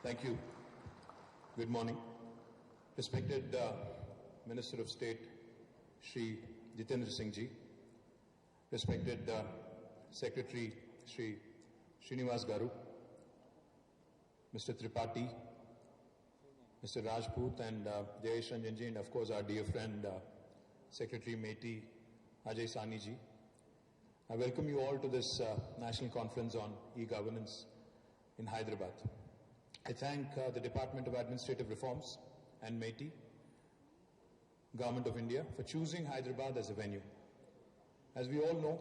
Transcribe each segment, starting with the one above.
Thank you. Good morning. Respected Minister of State, Shri Jitendra Singh Ji, respected Secretary Shri Srinivas Garu, Mr. Tripathi, Mr. Rajput and Jayesh Ranjan Ji, and of course our dear friend Secretary Meti Ajay Sani Ji. I welcome you all to this National Conference on eGovernance in Hyderabad. I thank the Department of Administrative Reforms and Meti, Government of India, for choosing Hyderabad as a venue. As we all know,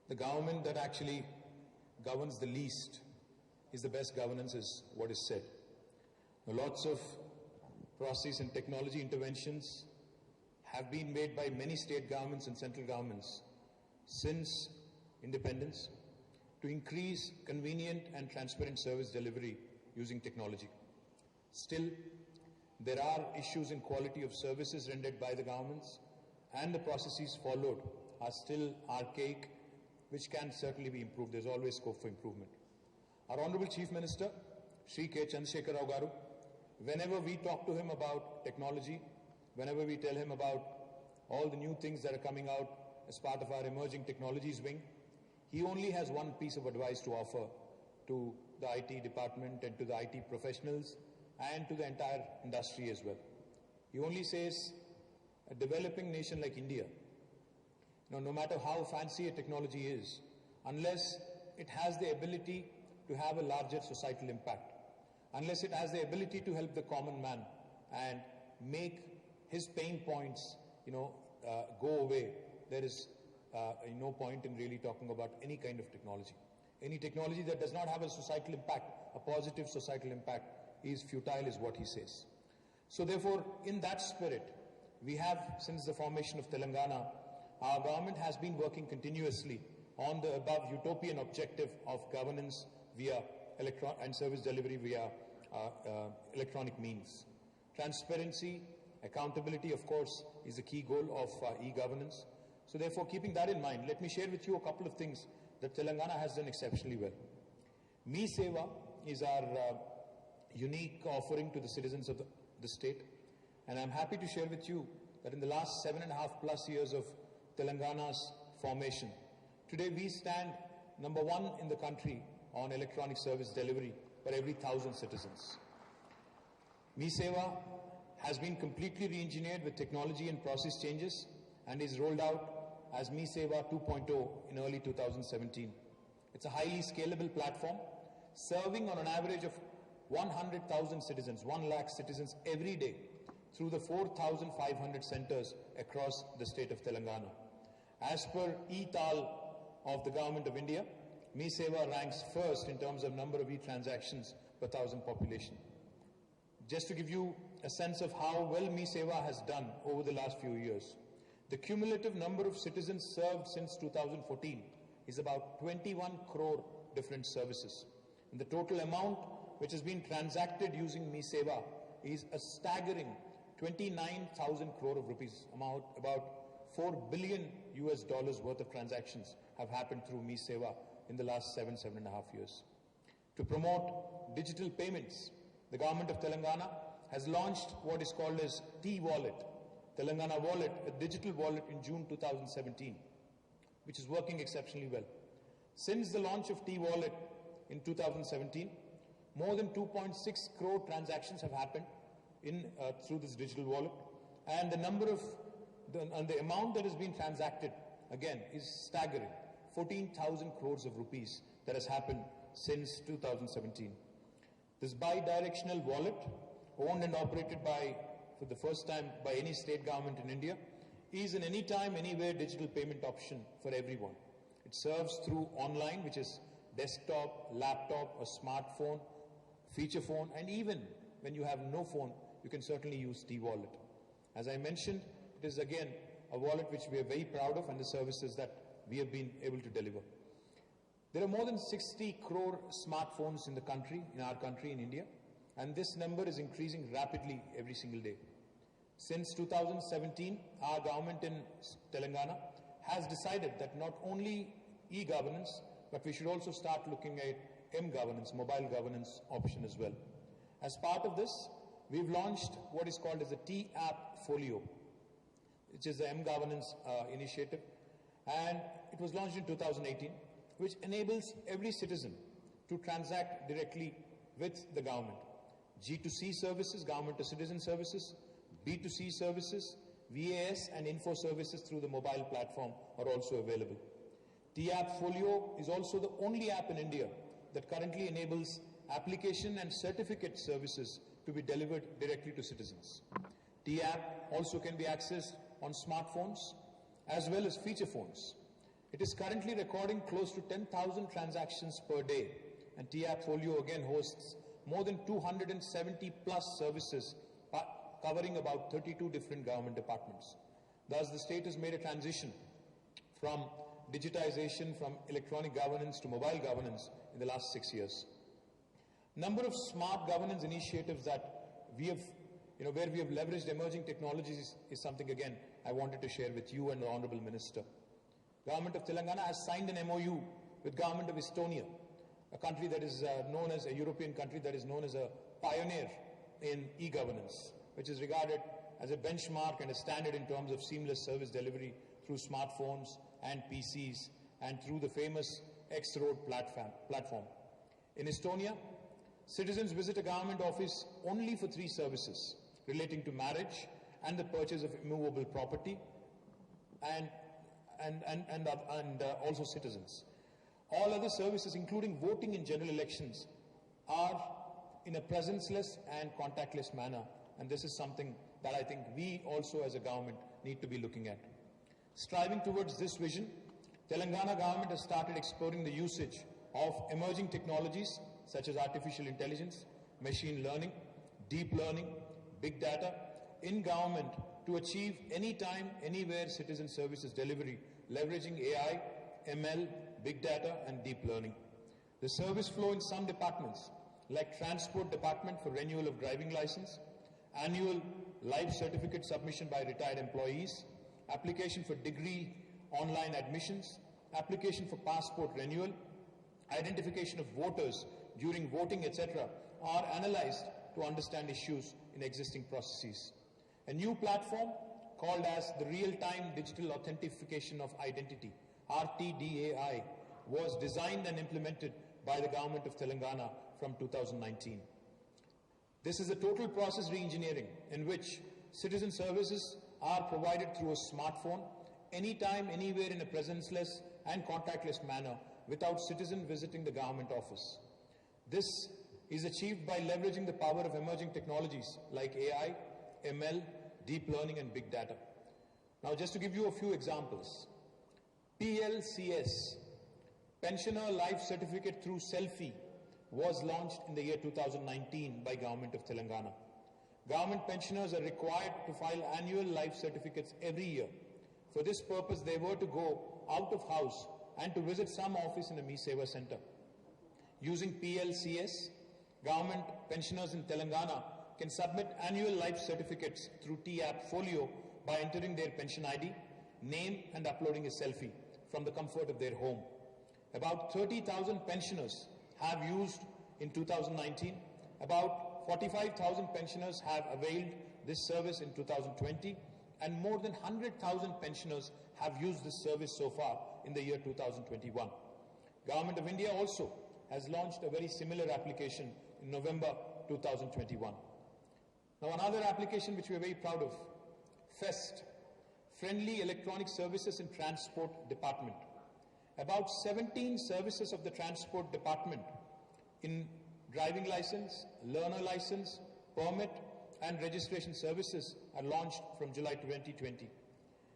the government that actually governs the least is the best governance, is what is said. Now, lots of process and technology interventions have been made by many state governments and central governments since independence to increase convenient and transparent service delivery using technology. Still, there are issues in quality of services rendered by the governments, and the processes followed are still archaic, which can certainly be improved. There's always scope for improvement. Our Honorable Chief Minister, Shri K. Chandrasekhar Rao Garu, whenever we talk to him about technology, whenever we tell him about all the new things that are coming out as part of our emerging technologies wing, he only has one piece of advice to offer to the IT department and to the IT professionals and to the entire industry as well. He only says, a developing nation like India, no matter how fancy a technology is, unless it has the ability to have a larger societal impact, unless it has the ability to help the common man and make his pain points, go away, there is no point in really talking about any kind of technology. Any technology that does not have a societal impact, a positive societal impact, is futile, is what he says. So therefore, in that spirit, we have, since the formation of Telangana, our government has been working continuously on the above utopian objective of governance via and service delivery via electronic means. Transparency, accountability, of course, is the key goal of e-governance. So therefore, keeping that in mind, let me share with you a couple of things that Telangana has done exceptionally well. Me Seva is our unique offering to the citizens of the state, and I'm happy to share with you that in the last 7.5+ years of Telangana's formation, today we stand number 1 in the country on electronic service delivery for every 1,000 citizens. Me Seva has been completely re-engineered with technology and process changes and is rolled out as Me Seva 2.0 in early 2017. It's a highly scalable platform serving on an average of 100,000 citizens, 1 lakh citizens every day through the 4,500 centers across the state of Telangana. As per e-Tal of the Government of India, Me Seva ranks first in terms of number of e-transactions per 1,000 population. Just to give you a sense of how well Me Seva has done over the last few years, the cumulative number of citizens served since 2014 is about 21 crore different services. And the total amount which has been transacted using Me Seva is a staggering 29,000 crore of rupees. About $4 billion worth of transactions have happened through Me Seva in the last 7.5 years. To promote digital payments, the government of Telangana has launched what is called as T-Wallet, Telangana Wallet, a digital wallet in June 2017, which is working exceptionally well. Since the launch of T-Wallet in 2017, more than 2.6 crore transactions have happened through this digital wallet, and the amount that has been transacted, again, is staggering. 14,000 crores of rupees that has happened since 2017. This bi-directional wallet, owned and operated for the first time by any state government in India, is an anytime, anywhere digital payment option for everyone. It serves through online, which is desktop, laptop, a smartphone, feature phone, and even when you have no phone, you can certainly use T-Wallet. As I mentioned, it is again a wallet which we are very proud of and the services that we have been able to deliver. There are more than 60 crore smartphones in our country in India, and this number is increasing rapidly every single day. Since 2017, our government in Telangana has decided that not only e-governance, but we should also start looking at M-governance, mobile governance option as well. As part of this, we've launched what is called as a T-App Folio, which is the M-governance initiative, and it was launched in 2018, which enables every citizen to transact directly with the government. G2C services, government to citizen services, B2C services, VAS and info services through the mobile platform are also available. T-App Folio is also the only app in India that currently enables application and certificate services to be delivered directly to citizens. T-App also can be accessed on smartphones as well as feature phones. It is currently recording close to 10,000 transactions per day, and T-App Folio again hosts more than 270 plus services covering about 32 different government departments. Thus, the state has made a transition from digitization, from electronic governance to mobile governance in the last 6 years. Number of smart governance initiatives that we have, where we have leveraged emerging technologies is something again I wanted to share with you and the Honorable Minister. Government of Telangana has signed an MOU with Government of Estonia, a country that is known as a European country that is known as a pioneer in e-governance, which is regarded as a benchmark and a standard in terms of seamless service delivery through smartphones and PCs and through the famous X-Road platform. In Estonia, citizens visit a government office only for 3 services relating to marriage and the purchase of immovable property and also citizens. All other services, including voting in general elections, are in a presenceless and contactless manner, and this is something that I think we also as a government need to be looking at. Striving towards this vision, Telangana government has started exploring the usage of emerging technologies such as artificial intelligence, machine learning, deep learning, big data in government to achieve anytime, anywhere citizen services delivery, leveraging AI, ML, big data and deep learning. The service flow in some departments like Transport Department for renewal of driving license, annual life certificate submission by retired employees, application for degree online admissions, application for passport renewal, identification of voters during voting, etc., are analyzed to understand issues in existing processes. A new platform called as the Real-Time Digital Authentication of Identity, RTDAI, was designed and implemented by the Government of Telangana from 2019. This is a total process re-engineering in which citizen services are provided through a smartphone, anytime, anywhere in a presenceless and contactless manner without citizen visiting the government office. This is achieved by leveraging the power of emerging technologies like AI, ML, deep learning and big data. Now just to give you a few examples, PLCS, Pensioner Life Certificate through Selfie, was launched in the year 2019 by Government of Telangana. Government pensioners are required to file annual life certificates every year. For this purpose, they were to go out of house and to visit some office in a Me-Seva center. Using PLCS, government pensioners in Telangana can submit annual life certificates through T-App Folio by entering their pension ID, name and uploading a selfie from the comfort of their home. About 30,000 pensioners have used in 2019. About 45,000 pensioners have availed this service in 2020, and more than 100,000 pensioners have used this service so far in the year 2021. Government of India also has launched a very similar application in November 2021. Now another application which we are very proud of, FEST, Friendly Electronic Services in Transport Department. About 17 services of the Transport Department in driving license, learner license, permit and registration services are launched from July 2020.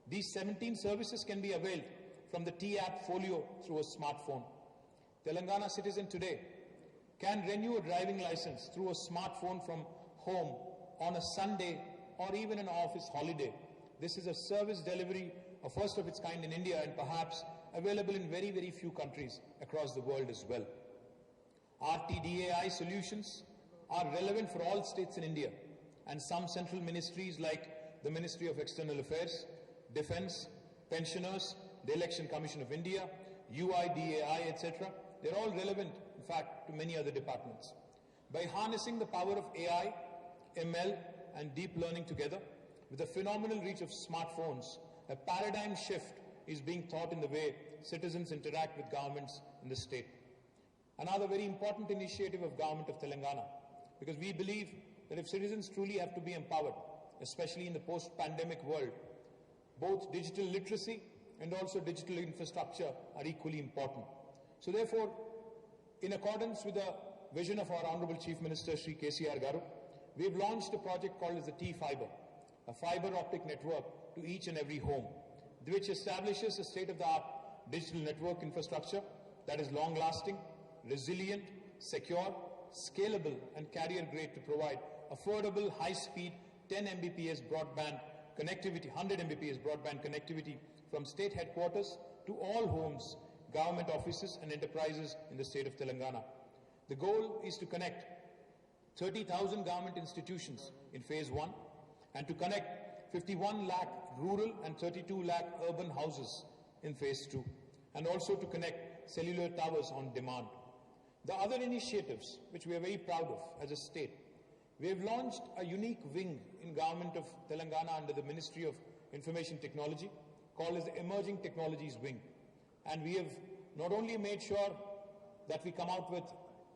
These 17 services can be availed from the T-App Folio through a smartphone. Telangana citizen today can renew a driving license through a smartphone from home on a Sunday or even an office holiday. This is a service delivery, a first of its kind in India and perhaps available in very, very few countries across the world as well. RTDAI solutions are relevant for all states in India, and some central ministries like the Ministry of External Affairs, Defence, Pensioners, the Election Commission of India, UIDAI, etc., they're all relevant fact, to many other departments. By harnessing the power of AI, ML, and deep learning together, with the phenomenal reach of smartphones, a paradigm shift is being taught in the way citizens interact with governments in the state. Another very important initiative of Government of Telangana, because we believe that if citizens truly have to be empowered, especially in the post-pandemic world, both digital literacy and also digital infrastructure are equally important. So therefore, in accordance with the vision of our Honorable Chief Minister, Shri KCR Garu, we have launched a project called as the T-Fiber, a fiber optic network to each and every home, which establishes a state-of-the-art digital network infrastructure that is long-lasting, resilient, secure, scalable, and carrier-grade to provide affordable, high-speed 10 Mbps broadband connectivity, 100 Mbps broadband connectivity from state headquarters to all homes, government offices, and enterprises in the state of Telangana. The goal is to connect 30,000 government institutions in phase 1 and to connect 51 lakh rural and 32 lakh urban houses in phase 2, and also to connect cellular towers on demand. The other initiatives, which we are very proud of as a state, we have launched a unique wing in Government of Telangana under the Ministry of Information Technology called as the Emerging Technologies Wing. And we have not only made sure that we come out with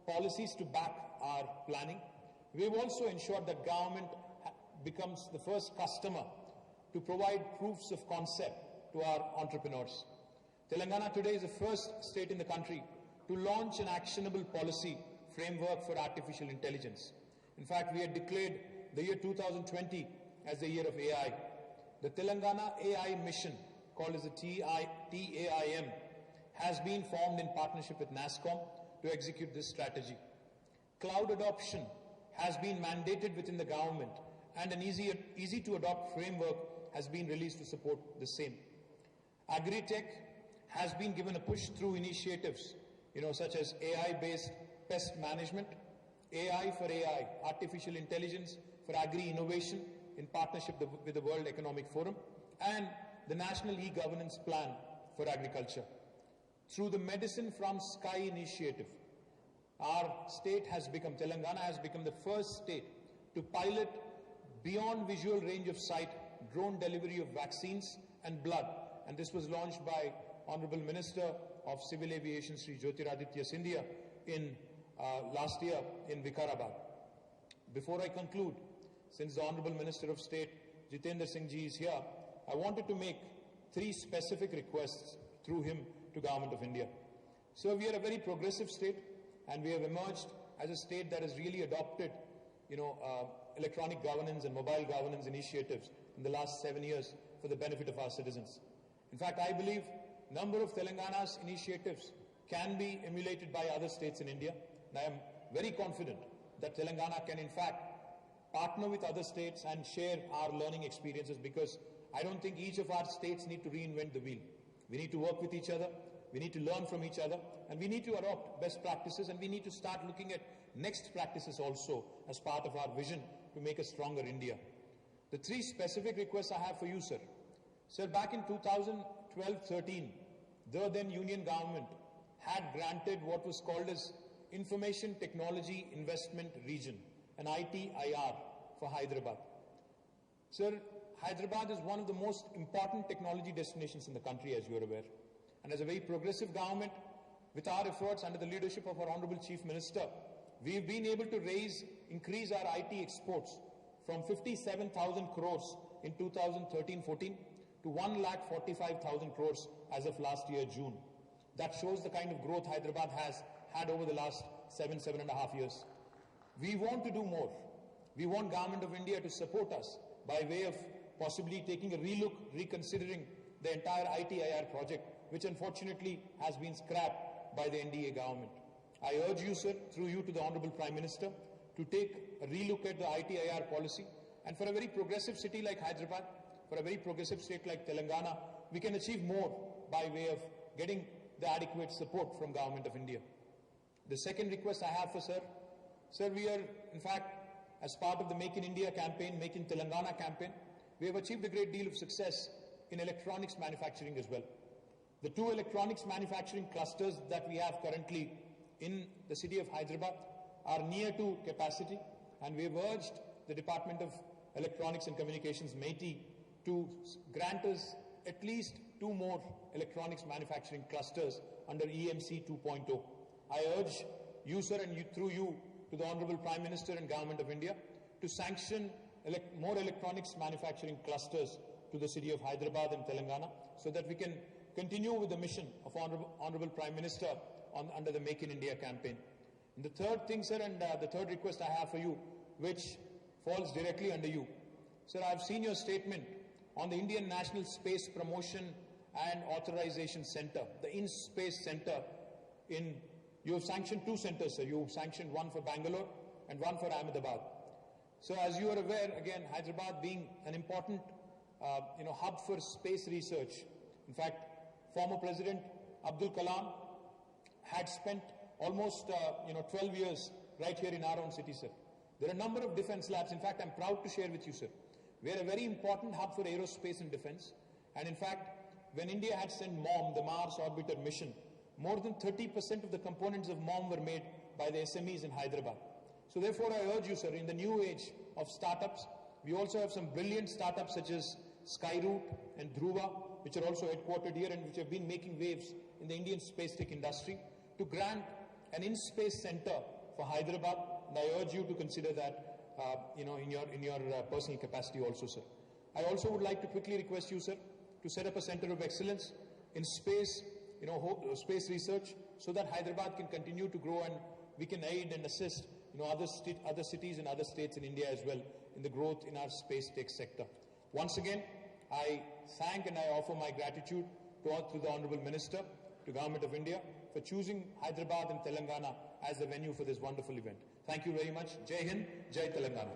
policies to back our planning, we have also ensured that government becomes the first customer to provide proofs of concept to our entrepreneurs. Telangana today is the first state in the country to launch an actionable policy framework for artificial intelligence. In fact, we had declared the year 2020 as the year of AI. The Telangana AI mission, called as the TAIM, has been formed in partnership with NASSCOM to execute this strategy. Cloud adoption has been mandated within the government, and an easy-to-adopt framework has been released to support the same. Agri-tech has been given a push through initiatives, such as AI-based pest management, AI for AI, artificial intelligence for agri-innovation in partnership with the World Economic Forum, and the National eGovernance Plan for Agriculture. Through the Medicine from Sky initiative, our state Telangana has become the first state to pilot beyond visual range of sight drone delivery of vaccines and blood. And this was launched by Honorable Minister of Civil Aviation, Sri Jyotiraditya Scindia, in last year in Vikarabad. Before I conclude, since the Honorable Minister of State, Jitendra Singh Ji, is here, I wanted to make 3 specific requests through him to Government of India. So we are a very progressive state, and we have emerged as a state that has really adopted, electronic governance and mobile governance initiatives in the last 7 years for the benefit of our citizens. In fact, I believe number of Telangana's initiatives can be emulated by other states in India. And I am very confident that Telangana can in fact partner with other states and share our learning experiences, because I don't think each of our states need to reinvent the wheel. We need to work with each other, we need to learn from each other, and we need to adopt best practices, and we need to start looking at next practices also as part of our vision to make a stronger India. The 3 specific requests I have for you, sir. Sir, back in 2012-13, the then Union government had granted what was called as Information Technology Investment Region, an ITIR for Hyderabad. Sir, Hyderabad is one of the most important technology destinations in the country, as you are aware. And as a very progressive government, with our efforts under the leadership of our Honorable Chief Minister, we've been able to increase our IT exports from 57,000 crores in 2013-14 to 1,45,000 crores as of last year, June. That shows the kind of growth Hyderabad has had over the last 7.5 years. We want to do more. We want Government of India to support us by way of possibly taking a relook, reconsidering the entire ITIR project, which unfortunately has been scrapped by the NDA government. I urge you, sir, through you to the Honorable Prime Minister, to take a relook at the ITIR policy. And for a very progressive city like Hyderabad, for a very progressive state like Telangana, we can achieve more by way of getting the adequate support from Government of India. The second request I have for sir, we are, in fact, as part of the Make in India campaign, Make in Telangana campaign, we have achieved a great deal of success in electronics manufacturing as well. The 2 electronics manufacturing clusters that we have currently in the city of Hyderabad are near to capacity, and we have urged the Department of Electronics and Communications, MeitY, to grant us at least 2 more electronics manufacturing clusters under EMC 2.0. I urge you, sir, and through you to the Honorable Prime Minister and Government of India to sanction more electronics manufacturing clusters to the city of Hyderabad and Telangana, so that we can continue with the mission of Honorable Prime Minister under the Make in India campaign. And the third thing, sir, and the third request I have for you, which falls directly under you. Sir, I have seen your statement on the Indian National Space Promotion and Authorization Center, the InSpace Center. You have sanctioned 2 centers, sir. You have sanctioned one for Bangalore and one for Ahmedabad. So as you are aware, again, Hyderabad being an important hub for space research. In fact, former President Abdul Kalam had spent almost 12 years right here in our own city, sir. There are a number of defense labs. In fact, I'm proud to share with you, sir. We are a very important hub for aerospace and defense. And in fact, when India had sent MOM, the Mars Orbiter mission, more than 30% of the components of MOM were made by the SMEs in Hyderabad. So therefore, I urge you, sir, in the new age of startups, we also have some brilliant startups such as Skyroot and Dhruva, which are also headquartered here and which have been making waves in the Indian space tech industry, to grant an in-space center for Hyderabad. And I urge you to consider that, in your personal capacity also, sir. I also would like to quickly request you, sir, to set up a center of excellence in space, space research, so that Hyderabad can continue to grow and we can aid and assist, other cities and other states in India as well in the growth in our space tech sector. Once again, I thank and I offer my gratitude to the Honorable Minister, to Government of India, for choosing Hyderabad and Telangana as the venue for this wonderful event. Thank you very much. Jai Hind, Jai Telangana.